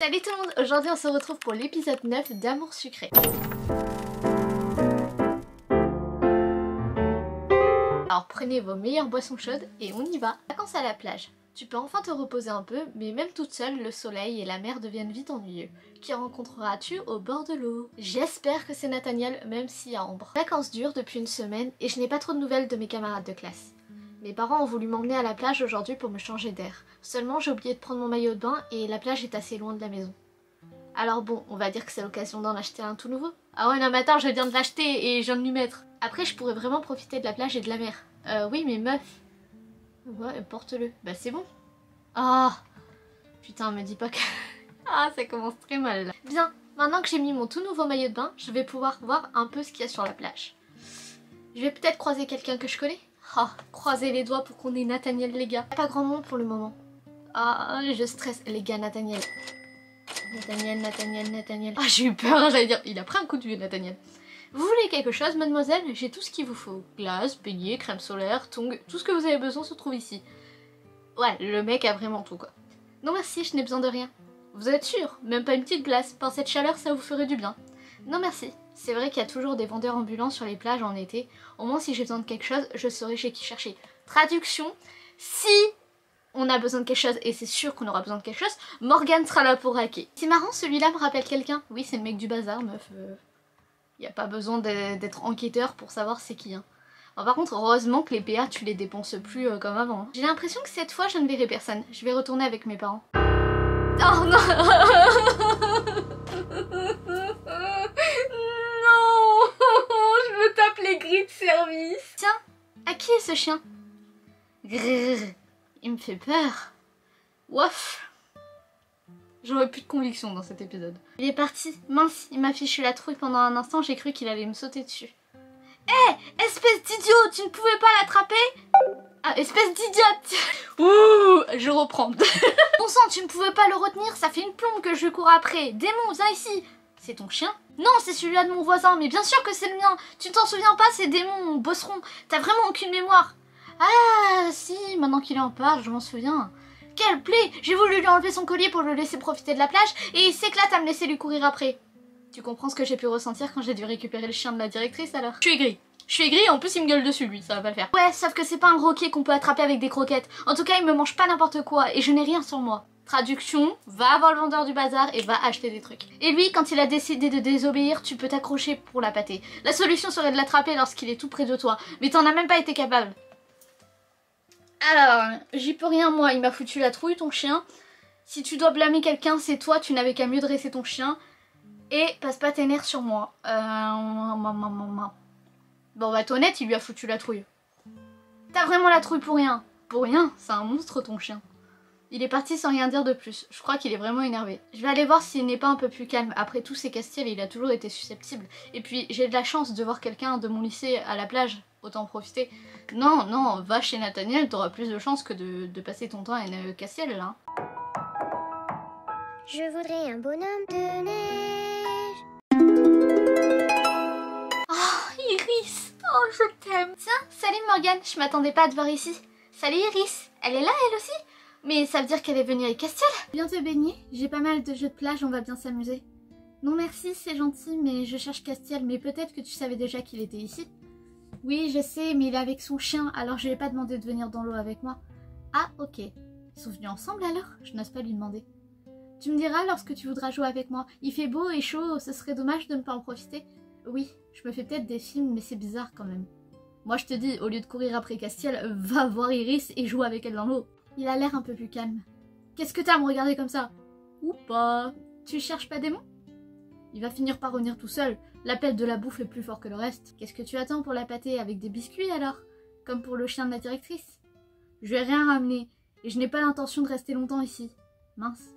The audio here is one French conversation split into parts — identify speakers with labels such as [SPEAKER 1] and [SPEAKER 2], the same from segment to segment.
[SPEAKER 1] Salut tout le monde, aujourd'hui on se retrouve pour l'épisode 9 d'Amour Sucré. Alors prenez vos meilleures boissons chaudes et on y va. Vacances à la plage. Tu peux enfin te reposer un peu, mais même toute seule, le soleil et la mer deviennent vite ennuyeux. Qui rencontreras-tu au bord de l'eau? J'espère que c'est Nathaniel, même s'il y a Ambre. Vacances durent depuis une semaine et je n'ai pas trop de nouvelles de mes camarades de classe. Mes parents ont voulu m'emmener à la plage aujourd'hui pour me changer d'air. Seulement j'ai oublié de prendre mon maillot de bain et la plage est assez loin de la maison. Alors bon, on va dire que c'est l'occasion d'en acheter un tout nouveau. Ah ouais non mais attends, je viens de l'acheter et je viens de lui mettre. Après je pourrais vraiment profiter de la plage et de la mer. Oui mais meuf. Ouais, porte-le. Bah c'est bon. Ah putain, me dis pas que... Ah ça commence très mal là. Bien, maintenant que j'ai mis mon tout nouveau maillot de bain, je vais pouvoir voir un peu ce qu'il y a sur la plage. Je vais peut-être croiser quelqu'un que je connais. Ah, croisez les doigts pour qu'on ait Nathaniel les gars. Pas grand monde pour le moment. Ah, je stresse. Les gars, Nathaniel. Nathaniel. Ah, j'ai eu peur, j'allais dire. Il a pris un coup de vieux, Nathaniel. Vous voulez quelque chose, mademoiselle? J'ai tout ce qu'il vous faut. Glace, beignet, crème solaire, tongs, tout ce que vous avez besoin se trouve ici. Ouais, le mec a vraiment tout quoi. Non merci, je n'ai besoin de rien. Vous êtes sûr? Même pas une petite glace. Par cette chaleur, ça vous ferait du bien. Non merci. C'est vrai qu'il y a toujours des vendeurs ambulants sur les plages en été. Au moins si j'ai besoin de quelque chose, je saurai chez qui chercher. Traduction, si on a besoin de quelque chose, et c'est sûr qu'on aura besoin de quelque chose, Morgane sera là pour hacker. C'est marrant, celui-là me rappelle quelqu'un. Oui, c'est le mec du bazar, meuf. Y a pas besoin d'être enquêteur pour savoir c'est qui. Hein. Alors, par contre, heureusement que les PA, tu les dépenses plus comme avant. Hein. J'ai l'impression que cette fois, je ne verrai personne. Je vais retourner avec mes parents. Oh non. Je me tape les grilles de service. Tiens, à qui est ce chien? Grrr, il me fait peur. Wouf. J'aurais plus de conviction dans cet épisode. Il est parti. Mince, il m'a fichu la trouille pendant un instant, j'ai cru qu'il allait me sauter dessus. Hé, espèce d'idiot, tu ne pouvais pas l'attraper? Ah, espèce d'idiote. Ouh, je reprends. Bon sang, tu ne pouvais pas le retenir, ça fait une plombe que je cours après. Démon, viens ici. C'est ton chien? Non, c'est celui-là de mon voisin, mais bien sûr que c'est le mien. Tu ne t'en souviens pas, c'est Démon, bosseron. T'as vraiment aucune mémoire. Ah, si, maintenant qu'il en parle, je m'en souviens. Quelle plaie! J'ai voulu lui enlever son collier pour le laisser profiter de la plage, et il s'éclate à me laisser lui courir après. Tu comprends ce que j'ai pu ressentir quand j'ai dû récupérer le chien de la directrice alors? Je suis aigrie. Je suis aigrie, en plus il me gueule dessus lui, ça va pas le faire. Ouais, sauf que c'est pas un croquet qu'on peut attraper avec des croquettes. En tout cas, il me mange pas n'importe quoi, et je n'ai rien sur moi. Traduction, va voir le vendeur du bazar et va acheter des trucs. Et lui, quand il a décidé de désobéir, tu peux t'accrocher pour la pâter. La solution serait de l'attraper lorsqu'il est tout près de toi, mais t'en as même pas été capable. Alors, j'y peux rien moi, il m'a foutu la trouille ton chien. Si tu dois blâmer quelqu'un, c'est toi, tu n'avais qu'à mieux dresser ton chien. Et passe pas tes nerfs sur moi. Bon bah t'es honnête, il lui a foutu la trouille. T'as vraiment la trouille pour rien. Pour rien, c'est un monstre ton chien. Il est parti sans rien dire de plus. Je crois qu'il est vraiment énervé. Je vais aller voir s'il n'est pas un peu plus calme. Après tous ces Castiel, il a toujours été susceptible. Et puis j'ai de la chance de voir quelqu'un de mon lycée à la plage. Autant en profiter. Non, non, va chez Nathaniel, t'auras plus de chance que de passer ton temps à une Castiel là.
[SPEAKER 2] Je voudrais un bonhomme de neige.
[SPEAKER 1] Oh, Iris. Oh, je t'aime. Tiens, salut Morgane, je m'attendais pas à te voir ici. Salut Iris. Elle est là elle aussi? Mais ça veut dire qu'elle est venue avec Castiel? Viens te baigner, j'ai pas mal de jeux de plage, on va bien s'amuser. Non merci, c'est gentil, mais je cherche Castiel, mais peut-être que tu savais déjà qu'il était ici. Oui, je sais, mais il est avec son chien, alors je lui ai pas demandé de venir dans l'eau avec moi. Ah, ok. Ils sont venus ensemble alors? Je n'ose pas lui demander. Tu me diras lorsque tu voudras jouer avec moi. Il fait beau et chaud, ce serait dommage de ne pas en profiter. Oui, je me fais peut-être des films, mais c'est bizarre quand même. Moi je te dis, au lieu de courir après Castiel, va voir Iris et joue avec elle dans l'eau. Il a l'air un peu plus calme. Qu'est-ce que t'as à me regarder comme ça? Ou pas? Tu cherches pas Démon? Il va finir par revenir tout seul. L'appel de la bouffe est plus fort que le reste. Qu'est-ce que tu attends pour la pâter? Avec des biscuits alors? Comme pour le chien de la directrice? Je vais rien ramener. Et je n'ai pas l'intention de rester longtemps ici. Mince.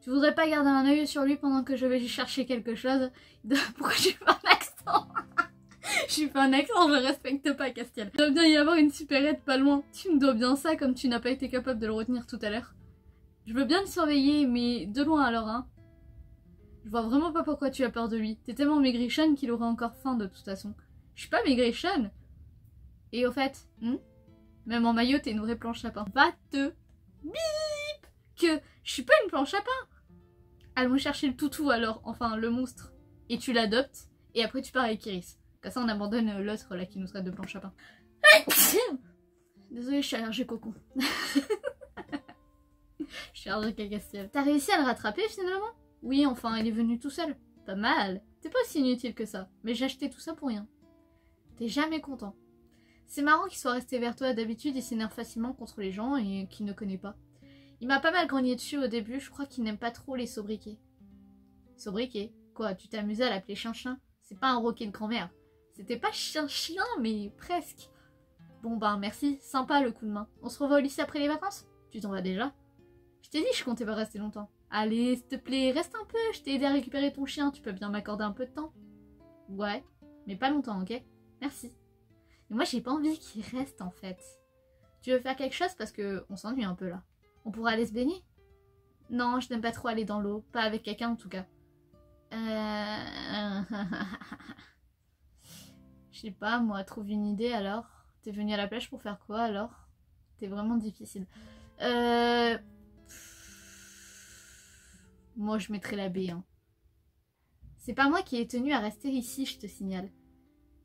[SPEAKER 1] Tu voudrais pas garder un œil sur lui pendant que je vais chercher quelque chose? Pourquoi j'ai fait un accent? J'ai fait un accent, je respecte pas Castiel. Il doit bien y avoir une supérette pas loin. Tu me dois bien ça comme tu n'as pas été capable de le retenir tout à l'heure. Je veux bien le surveiller, mais de loin alors, hein. Je vois vraiment pas pourquoi tu as peur de lui. T'es tellement maigrichonne qu'il aura encore faim de toute façon. Je suis pas maigrichonne. Et au fait, même en maillot, t'es une vraie planche à pain. Va te bip! Que je suis pas une planche à pain. Allons chercher le toutou alors, enfin le monstre. Et tu l'adoptes, et après tu pars avec Iris. Comme ça on abandonne l'autre là qui nous traite de blanc chapin. Désolée, je suis allergique au con. Je suis allergique à Castiel. T'as réussi à le rattraper finalement? Oui, enfin il est venu tout seul. Pas mal. T'es pas aussi inutile que ça. Mais j'ai acheté tout ça pour rien. T'es jamais content. C'est marrant qu'il soit resté vers toi. D'habitude il s'énerve facilement contre les gens et qu'il ne connaît pas. Il m'a pas mal grogné dessus au début. Je crois qu'il n'aime pas trop les sobriquets. Sobriquet? Quoi, tu t'amusais à l'appeler chien-chien? C'est pas un roquet de grand-mère. C'était pas chien-chien, mais presque. Bon ben merci, sympa le coup de main. On se revoit au lycée après les vacances? Tu t'en vas déjà? Je t'ai dit je comptais pas rester longtemps. Allez, s'il te plaît, reste un peu, je t'ai aidé à récupérer ton chien, tu peux bien m'accorder un peu de temps? Ouais, mais pas longtemps, ok? Merci. Et moi j'ai pas envie qu'il reste en fait. Tu veux faire quelque chose parce que on s'ennuie un peu là. On pourra aller se baigner? Non, je n'aime pas trop aller dans l'eau, pas avec quelqu'un en tout cas. Je sais pas, moi, trouve une idée alors. T'es venu à la plage pour faire quoi alors? T'es vraiment difficile. Moi, je mettrais la baie. Hein. C'est pas moi qui ai tenu à rester ici, je te signale.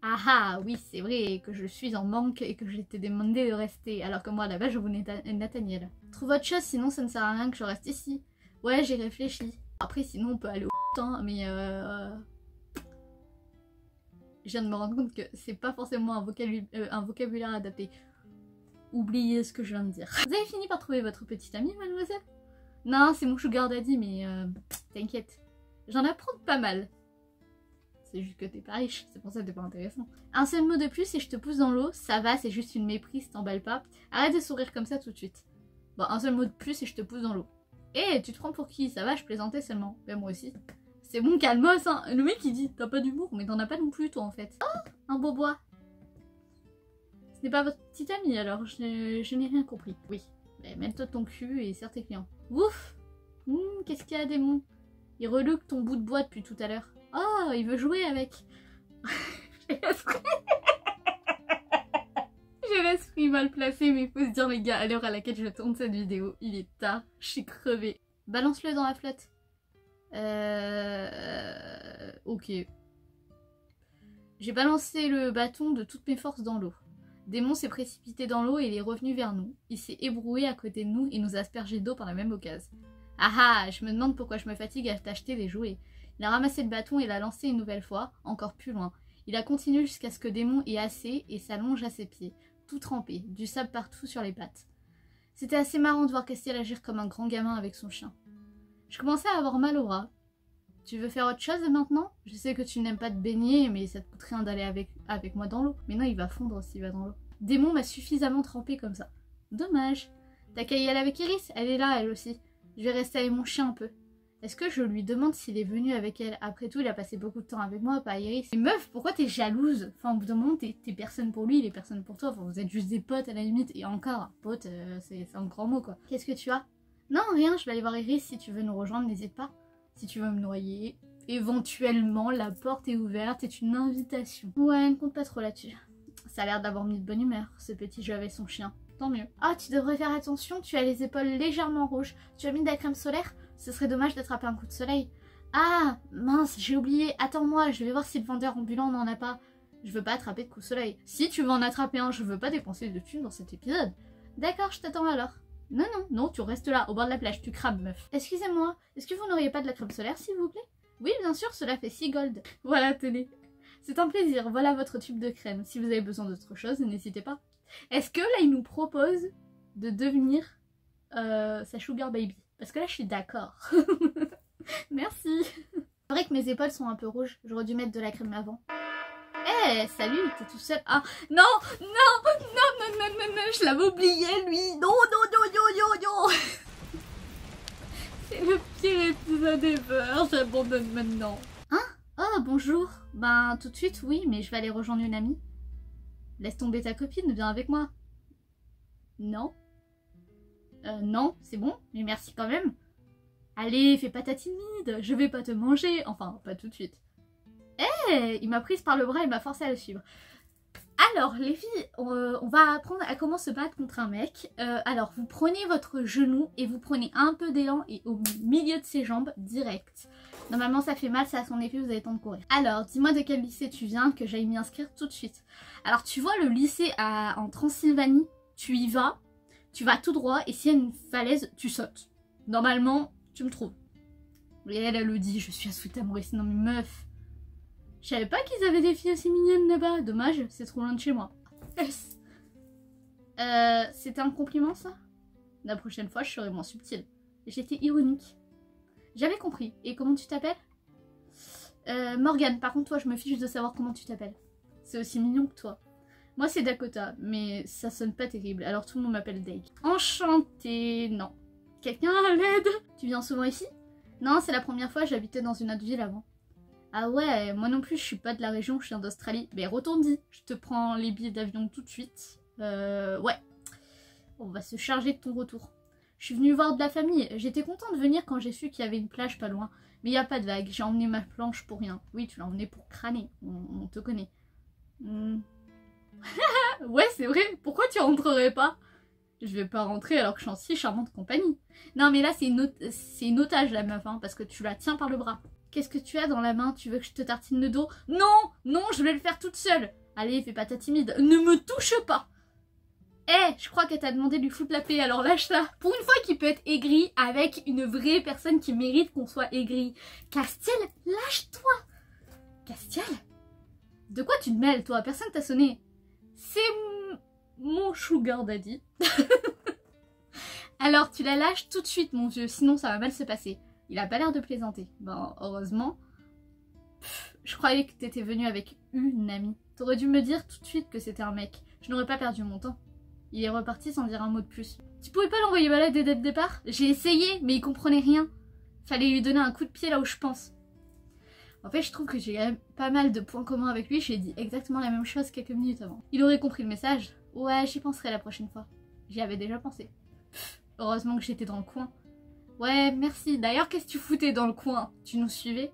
[SPEAKER 1] Ah ah, oui, c'est vrai que je suis en manque et que je t'ai demandé de rester, alors que moi, là-bas, je voulais Nathaniel. Trouve autre chose, sinon ça ne sert à rien que je reste ici. Ouais, j'ai réfléchi. Après, sinon, on peut aller au temps, mais je viens de me rendre compte que c'est pas forcément un vocabulaire adapté. Oubliez ce que je viens de dire. Vous avez fini par trouver votre petite amie, mademoiselle? Non, c'est mon sugar daddy, mais t'inquiète. J'en apprends pas mal. C'est juste que t'es pas riche, c'est pour ça que t'es pas intéressant. Un seul mot de plus et je te pousse dans l'eau, ça va, c'est juste une méprise, t'emballe pas. Arrête de sourire comme ça tout de suite. Bon, un seul mot de plus et je te pousse dans l'eau. Eh, tu te prends pour qui? Ça va, je plaisantais seulement. Ben moi aussi. C'est bon, calmos, hein. Le mec il dit, t'as pas d'humour, mais t'en as pas non plus toi en fait. Oh, un beau bois. Ce n'est pas votre petite amie alors, je n'ai rien compris. Oui, ben, mets-toi ton cul et serre tes clients. Ouf. Qu'est-ce qu'il y a, démon? Il reluque ton bout de bois depuis tout à l'heure. Oh, il veut jouer avec. J'ai l'esprit mal placé, mais il faut se dire les gars, à l'heure à laquelle je tourne cette vidéo, il est tard, je suis crevée. Balance-le dans la flotte. Ok. J'ai balancé le bâton de toutes mes forces dans l'eau. Démon s'est précipité dans l'eau et il est revenu vers nous. Il s'est ébroué à côté de nous et nous a aspergé d'eau par la même occasion. Ah ah, je me demande pourquoi je me fatigue à t'acheter des jouets. Il a ramassé le bâton et l'a lancé une nouvelle fois, encore plus loin. Il a continué jusqu'à ce que Démon ait assez et s'allonge à ses pieds, tout trempé, du sable partout sur les pattes. C'était assez marrant de voir Castiel agir comme un grand gamin avec son chien. Je commençais à avoir mal au bras. Tu veux faire autre chose maintenant? Je sais que tu n'aimes pas te baigner, mais ça te coûte rien d'aller avec moi dans l'eau. Mais non, il va fondre s'il va dans l'eau. Démon m'a suffisamment trempé comme ça. Dommage. T'as qu'à y aller avec Iris, elle est là, elle aussi. Je vais rester avec mon chien un peu. Est-ce que je lui demande s'il est venu avec elle? Après tout, il a passé beaucoup de temps avec moi, pas Iris. Mais meuf, pourquoi t'es jalouse? Enfin, au bout d'un moment, t'es personne pour lui, il est personne pour toi. Enfin, vous êtes juste des potes à la limite. Et encore, pote, c'est un grand mot, quoi. Qu'est-ce que tu as? Non, rien, je vais aller voir Iris. Si tu veux nous rejoindre, n'hésite pas. Si tu veux me noyer, éventuellement, la porte est ouverte, c'est une invitation. Ouais, ne compte pas trop là-dessus. Ça a l'air d'avoir mis de bonne humeur, ce petit jeu avec son chien. Tant mieux. Ah, tu devrais faire attention, tu as les épaules légèrement rouges. Tu as mis de la crème solaire? Ce serait dommage d'attraper un coup de soleil. Ah, mince, j'ai oublié. Attends-moi, je vais voir si le vendeur ambulant n'en a pas. Je veux pas attraper de coup de soleil. Si tu veux en attraper un, je veux pas dépenser de thunes dans cet épisode. D'accord, je t'attends alors. Non, non, non, tu restes là, au bord de la plage, tu crabes, meuf. Excusez-moi, est-ce que vous n'auriez pas de la crème solaire, s'il vous plaît? Oui, bien sûr, cela fait 6 gold. Voilà, tenez. C'est un plaisir, voilà votre tube de crème. Si vous avez besoin d'autre chose, n'hésitez pas. Est-ce que là, il nous propose de devenir sa sugar baby? Parce que là, je suis d'accord. Merci. C'est vrai que mes épaules sont un peu rouges, j'aurais dû mettre de la crème avant. Eh, salut, t'es tout seul. Ah, non, non, non, non, non, non, non, je l'avais oublié, lui. Non, non, non, non, non, non. C'est le pire épisode ever, j'abandonne maintenant. Hein? Oh, bonjour. Ben, tout de suite, oui, mais je vais aller rejoindre une amie. Laisse tomber ta copine, viens avec moi. Non. Non, c'est bon, mais merci quand même. Allez, fais pas ta timide, je vais pas te manger. Enfin, pas tout de suite. Eh, il m'a prise par le bras et m'a forcé à le suivre. Alors les filles, on va apprendre à comment se battre contre un mec. Alors vous prenez votre genou et vous prenez un peu d'élan et au milieu de ses jambes, direct. Normalement ça fait mal, ça a son effet, vous avez le temps de courir. Alors dis-moi de quel lycée tu viens, que j'aille m'y inscrire tout de suite. Alors tu vois le lycée en Transylvanie, tu y vas, tu vas tout droit et s'il y a une falaise, tu sautes. Normalement, tu me trouves. Et elle le dit, je suis à Sweet Amoris. Non mais meuf. Je savais pas qu'ils avaient des filles aussi mignonnes là-bas. Dommage, c'est trop loin de chez moi. Yes. C'était un compliment ça? La prochaine fois, je serai moins subtile. J'étais ironique. J'avais compris. Et comment tu t'appelles? Morgane. Par contre, toi, je me fiche de savoir comment tu t'appelles. C'est aussi mignon que toi. Moi, c'est Dakota, mais ça sonne pas terrible. Alors tout le monde m'appelle Dake. Enchantée. Non. Quelqu'un à l'aide? Tu viens souvent ici? Non, c'est la première fois, j'habitais dans une autre ville avant. Ah ouais, moi non plus, je suis pas de la région, je viens d'Australie. Mais retourne-y, je te prends les billets d'avion tout de suite. Ouais. On va se charger de ton retour. Je suis venue voir de la famille. J'étais contente de venir quand j'ai su qu'il y avait une plage pas loin. Mais il n'y a pas de vague, j'ai emmené ma planche pour rien. Oui, tu l'as emmenée pour crâner, on te connaît. Ouais, c'est vrai, pourquoi tu rentrerais pas? Je vais pas rentrer alors que je suis en si charmante compagnie. Non mais là c'est une otage la meuf, hein, parce que tu la tiens par le bras. Qu'est-ce que tu as dans la main? Tu veux que je te tartine le dos? Non! Non, je vais le faire toute seule. Allez, fais pas ta timide. Ne me touche pas! Eh, je crois qu'elle t'a demandé de lui foutre la paix, alors lâche-la. Pour une fois qu'il peut être aigri avec une vraie personne qui mérite qu'on soit aigri. Castiel, lâche-toi! Castiel? De quoi tu te mêles, toi? Personne t'a sonné. C'est mon sugar daddy. Alors tu la lâches tout de suite mon vieux, sinon ça va mal se passer. Il a pas l'air de plaisanter. Bon, heureusement. Je croyais que t'étais venu avec une amie. T'aurais dû me dire tout de suite que c'était un mec. Je n'aurais pas perdu mon temps. Il est reparti sans dire un mot de plus. Tu pouvais pas l'envoyer balader dès le départ? J'ai essayé, mais il comprenait rien. Fallait lui donner un coup de pied là où je pense. En fait, je trouve que j'ai quand même pas mal de points communs avec lui. J'ai dit exactement la même chose quelques minutes avant. Il aurait compris le message. Ouais, j'y penserai la prochaine fois. J'y avais déjà pensé. Heureusement que j'étais dans le coin. Ouais, merci. D'ailleurs, qu'est-ce que tu foutais dans le coin? Tu nous suivais?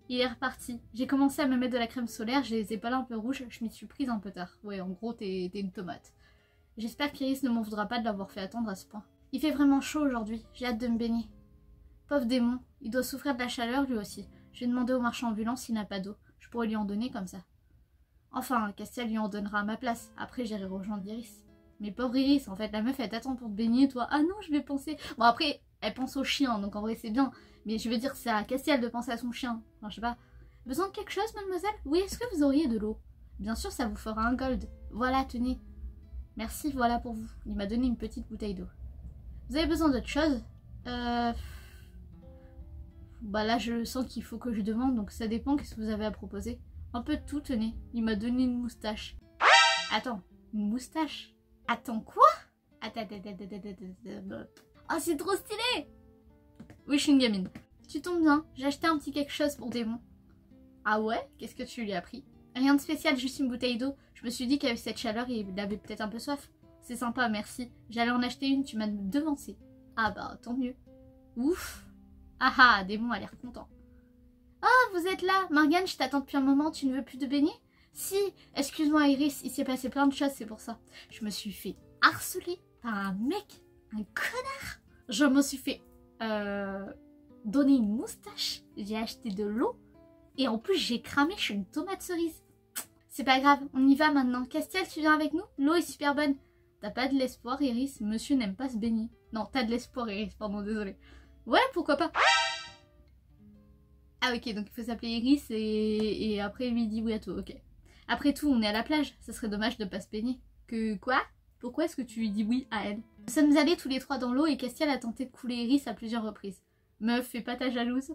[SPEAKER 1] Il est reparti. J'ai commencé à me mettre de la crème solaire, j'ai les épaules un peu rouges, je m'y suis prise un peu tard. Ouais, en gros, t'es une tomate. J'espère qu'Iris ne m'en voudra pas de l'avoir fait attendre à ce point. Il fait vraiment chaud aujourd'hui, j'ai hâte de me baigner. Pauvre démon, il doit souffrir de la chaleur lui aussi. Je vais demander au marchand ambulant s'il n'a pas d'eau. Je pourrais lui en donner comme ça. Enfin, Castiel lui en donnera à ma place. Après, j'irai rejoindre Iris. Mais pauvre Iris, en fait, la meuf, elle t'attend pour te baigner, toi. Ah non, je vais penser... Bon, après, elle pense au chien, donc en vrai, c'est bien. Mais je veux dire, c'est à Castiel de penser à son chien. Enfin, je sais pas. Besoin de quelque chose, mademoiselle? Oui, est-ce que vous auriez de l'eau? Bien sûr, ça vous fera un gold. Voilà, tenez. Merci, voilà pour vous. Il m'a donné une petite bouteille d'eau. Vous avez besoin d'autre chose? Bah là, je sens qu'il faut que je demande, donc ça dépend. Qu'est-ce que vous avez à proposer? Un peu de tout, tenez. Il m'a donné une moustache. Attends, une moustache? Attends, quoi? Attends. Oh, c'est trop stylé! Oui, je suis une gamine. Tu tombes bien, j'ai acheté un petit quelque chose pour Démon. Ah ouais? Qu'est-ce que tu lui as pris? Rien de spécial, juste une bouteille d'eau. Je me suis dit qu'avec cette chaleur, il avait peut-être un peu soif. C'est sympa, merci. J'allais en acheter une, tu m'as devancé. Ah bah, tant mieux. Ouf! Ah ah, Démon a l'air content. Ah, vous êtes là! Morgane, je t'attends depuis un moment, tu ne veux plus te baigner? Si, excuse-moi Iris, il s'est passé plein de choses, c'est pour ça. Je me suis fait harceler par un mec, un connard. Je me suis fait donner une moustache, j'ai acheté de l'eau et en plus j'ai cramé, je suis une tomate cerise. C'est pas grave, on y va maintenant. Castiel, tu viens avec nous? L'eau est super bonne. T'as pas de l'espoir Iris, monsieur n'aime pas se baigner. Non, t'as de l'espoir Iris, pardon, désolé. Ouais, pourquoi pas. Ah ok, donc il faut s'appeler Iris et après lui dit oui à tout, ok. Après tout, on est à la plage, ça serait dommage de pas se baigner. Que quoi? Pourquoi est-ce que tu lui dis oui à elle? Nous sommes allés tous les trois dans l'eau et Castiel a tenté de couler Iris à plusieurs reprises. Meuf, fais pas ta jalouse.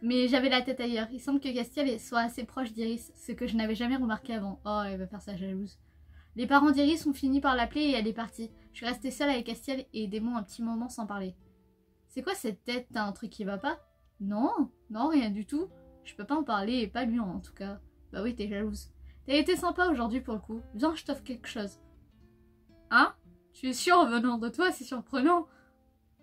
[SPEAKER 1] Mais j'avais la tête ailleurs. Il semble que Castiel soit assez proche d'Iris, ce que je n'avais jamais remarqué avant. Oh, elle va faire sa jalouse. Les parents d'Iris ont fini par l'appeler et elle est partie. Je suis restée seule avec Castiel et Démon un petit moment sans parler. C'est quoi cette tête? T'as un truc qui va pas? Non, non, rien du tout. Je peux pas en parler et pas lui en tout cas. Bah oui, t'es jalouse. T'as été sympa aujourd'hui pour le coup. Viens, je t'offre quelque chose. Hein? Tu es sûr en venant de toi, c'est surprenant.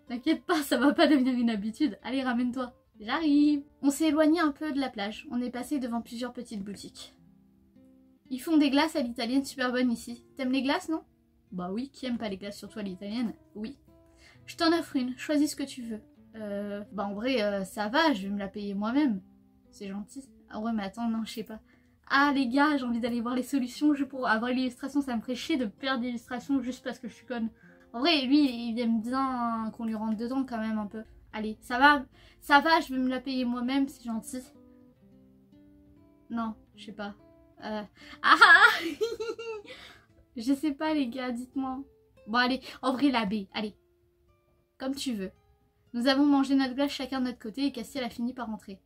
[SPEAKER 1] T'inquiète pas, ça va pas devenir une habitude. Allez, ramène-toi. J'arrive. On s'est éloigné un peu de la plage. On est passé devant plusieurs petites boutiques. Ils font des glaces à l'italienne super bonnes ici. T'aimes les glaces, non? Bah oui, qui aime pas les glaces, surtout à l'italienne? Oui. Je t'en offre une, choisis ce que tu veux. Bah en vrai, ça va, je vais me la payer moi-même. C'est gentil. Ah ouais, mais attends, non, je sais pas. Ah les gars, j'ai envie d'aller voir les solutions juste pour avoir l'illustration, ça me ferait chier de perdre l'illustration juste parce que je suis conne. En vrai, lui, il aime bien qu'on lui rentre dedans quand même un peu. Allez, ça va, je vais me la payer moi-même, c'est gentil. Non, je sais pas. Je sais pas les gars, dites-moi. Bon allez, en vrai la baie, allez. Comme tu veux. Nous avons mangé notre glace chacun de notre côté et Castiel a fini par rentrer.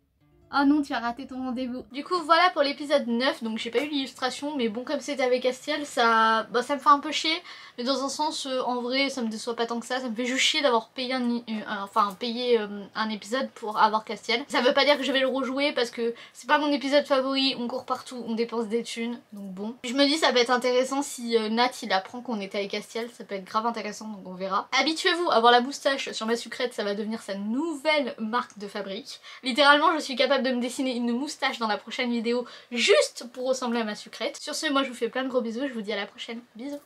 [SPEAKER 1] Oh non, tu as raté ton rendez-vous. Du coup, voilà pour l'épisode 9. Donc j'ai pas eu l'illustration, mais bon, comme c'était avec Castiel, ça me fait un peu chier. Mais dans un sens, en vrai, ça me déçoit pas tant que ça. Ça me fait juste chier d'avoir payé un épisode pour avoir Castiel. Ça veut pas dire que je vais le rejouer parce que c'est pas mon épisode favori. On court partout, on dépense des thunes. Donc bon. Je me dis, ça peut être intéressant si Nat il apprend qu'on était avec Castiel. Ça peut être grave intéressant, donc on verra. Habituez-vous à voir la moustache sur ma sucrète. Ça va devenir sa nouvelle marque de fabrique. Littéralement, je suis capable de me dessiner une moustache dans la prochaine vidéo juste pour ressembler à ma sucrète. Sur ce, moi je vous fais plein de gros bisous, je vous dis à la prochaine. Bisous.